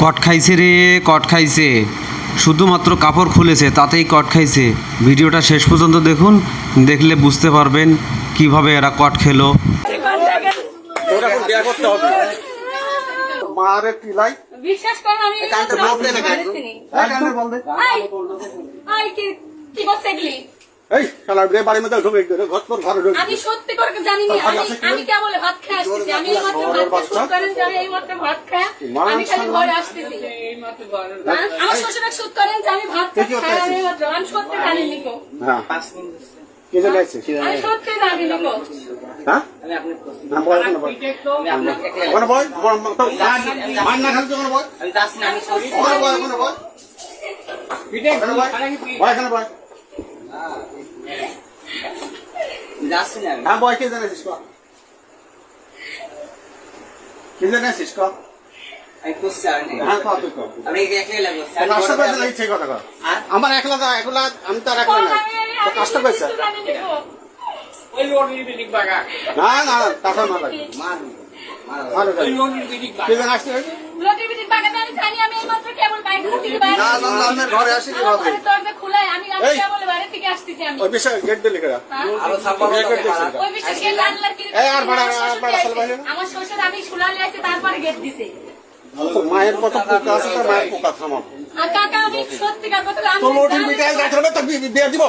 কট খাইছে রে, কট খাইছে। শুধুমাত্র কাপড় খুলেছে তাতেই কট খাইছে। ভিডিওটা শেষ পর্যন্ত দেখুন, দেখলে বুঝতে পারবেন কিভাবে এরা কট খেলো। বিশ্বাস করুন আমি কি করছে এগুলি? আমি সত্যি করে জানি না। আমি কেবল ভাত খেয়ে আসতেছি। আমি এইমাত্র ভাত করেন যে আমি এইমাত্র ভাত খেয়ে আমি খালি ঘরে আসতেছি। আমার শ্বশুর শুট করেন যে আমি ভাত খাই এইমাত্র। আমি সত্যি জানি নিকো। আমি সত্যি জানি নিকো। আমার একলা আমি তো আর একলা না কষ্ট করছে না না টাকা না লাগে ঘরে আসি মায়ের কত পোকা আছে, তার মায়ের পোকা থামাবো। সত্যি কথা দিয়ে দিব।